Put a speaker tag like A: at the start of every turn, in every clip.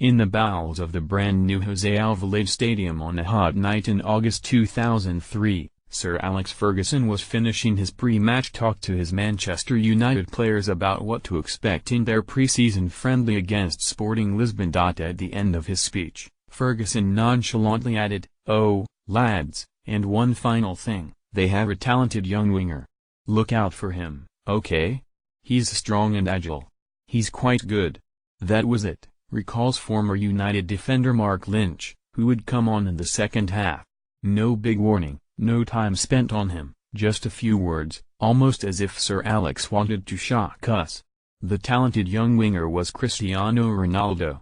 A: In the bowels of the brand-new Jose Alvalade Stadium on a hot night in August 2003, Sir Alex Ferguson was finishing his pre-match talk to his Manchester United players about what to expect in their pre-season friendly against Sporting Lisbon. At the end of his speech, Ferguson nonchalantly added, "Oh, lads, and one final thing, they have a talented young winger. Look out for him, okay? He's strong and agile. He's quite good." That was it, recalls former United defender Mark Lynch, who would come on in the second half. No big warning, no time spent on him, just a few words, almost as if Sir Alex wanted to shock us. The talented young winger was Cristiano Ronaldo.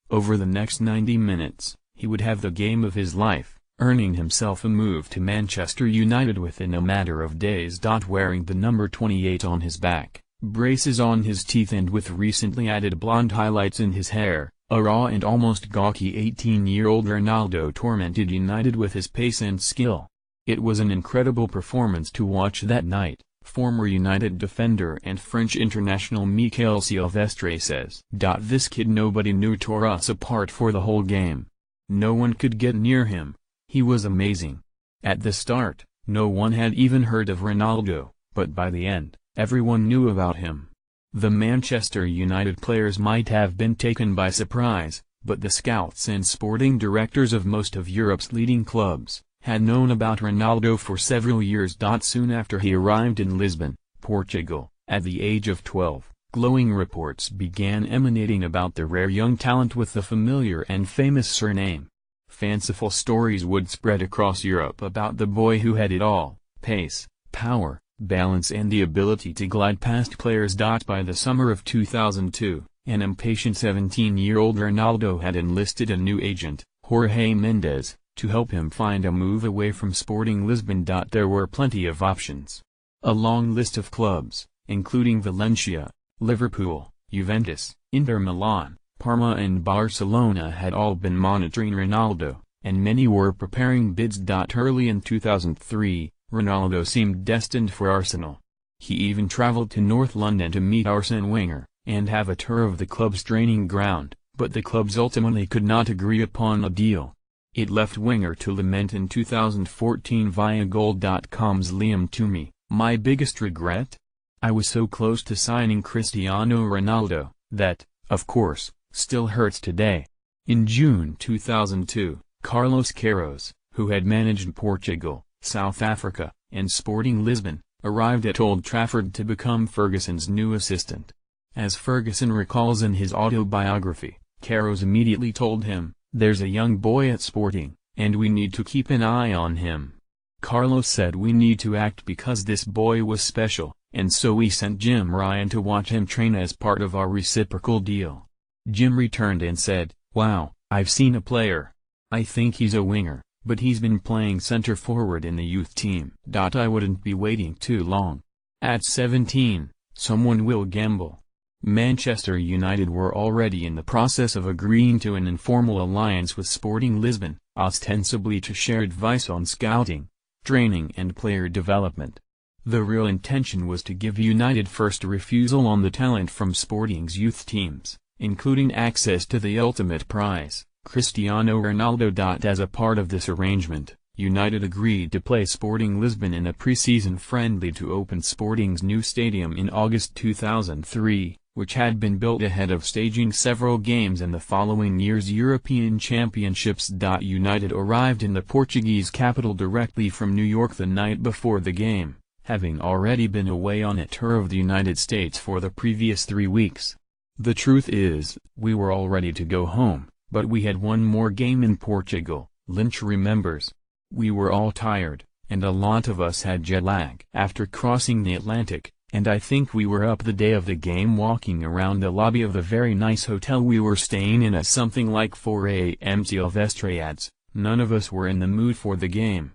A: Over the next 90 minutes, he would have the game of his life, earning himself a move to Manchester United within a matter of days. Wearing the number 28 on his back, braces on his teeth and with recently added blonde highlights in his hair, a raw and almost gawky 18-year-old Ronaldo tormented United with his pace and skill. It was an incredible performance to watch that night, former United defender and French international Michael Silvestre says. This kid nobody knew tore us apart for the whole game. No one could get near him. He was amazing. At the start, no one had even heard of Ronaldo, but by the end, everyone knew about him. The Manchester United players might have been taken by surprise, but the scouts and sporting directors of most of Europe's leading clubs had known about Ronaldo for several years. Soon after he arrived in Lisbon, Portugal, at the age of 12, glowing reports began emanating about the rare young talent with the familiar and famous surname. Fanciful stories would spread across Europe about the boy who had it all: pace, power, balance and the ability to glide past players. By the summer of 2002, an impatient 17-year-old Ronaldo had enlisted a new agent, Jorge Mendes, to help him find a move away from Sporting Lisbon. There were plenty of options. A long list of clubs, including Valencia, Liverpool, Juventus, Inter Milan, Parma and Barcelona had all been monitoring Ronaldo, and many were preparing bids. Early in 2003, Ronaldo seemed destined for Arsenal. He even traveled to North London to meet Arsene Wenger, and have a tour of the club's training ground, but the clubs ultimately could not agree upon a deal. It left Wenger to lament in 2014 via Goal.com's Liam Toomey, "My biggest regret? I was so close to signing Cristiano Ronaldo, that, of course, still hurts today." In June 2002, Carlos Queiroz, who had managed Portugal, South Africa, and Sporting Lisbon, arrived at Old Trafford to become Ferguson's new assistant. As Ferguson recalls in his autobiography, Queiroz immediately told him, "There's a young boy at Sporting, and we need to keep an eye on him." Carlos said, "We need to act because this boy was special, and so we sent Jim Ryan to watch him train as part of our reciprocal deal." Jim returned and said, "Wow, I've seen a player. I think he's a winger, but he's been playing center forward in the youth team. I wouldn't be waiting too long. At 17, someone will gamble." Manchester United were already in the process of agreeing to an informal alliance with Sporting Lisbon, ostensibly to share advice on scouting, training and player development. The real intention was to give United first refusal on the talent from Sporting's youth teams, including access to the ultimate prize, Cristiano Ronaldo. As a part of this arrangement, United agreed to play Sporting Lisbon in a pre-season friendly to open Sporting's new stadium in August 2003, which had been built ahead of staging several games in the following year's European Championships. United arrived in the Portuguese capital directly from New York the night before the game, having already been away on a tour of the United States for the previous 3 weeks. "The truth is, we were all ready to go home, but we had one more game in Portugal," Lynch remembers. "We were all tired, and a lot of us had jet lag after crossing the Atlantic, and I think we were up the day of the game walking around the lobby of the very nice hotel we were staying in at something like 4 a.m. Silvestre adds, "None of us were in the mood for the game.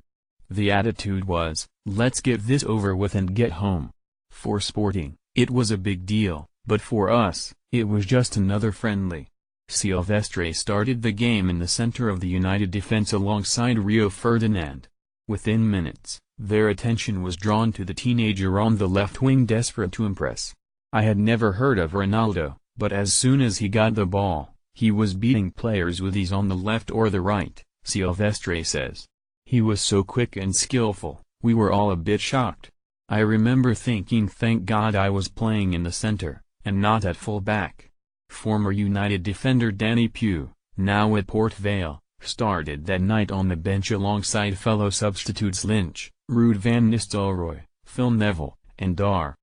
A: The attitude was, let's get this over with and get home." For Sporting, it was a big deal, but for us, it was just another friendly. Silvestre started the game in the center of the United defense alongside Rio Ferdinand. Within minutes, their attention was drawn to the teenager on the left wing desperate to impress. I had never heard of Ronaldo, but as soon as he got the ball, He was beating players with ease on the left or the right, Silvestre says. He was so quick and skillful, we were all a bit shocked. I remember thinking thank God I was playing in the center, and not at full-back. Former United defender Danny Pugh, now at Port Vale, started that night on the bench alongside fellow substitutes Lynch, Ruud van Nistelrooy, Phil Neville, and Dar.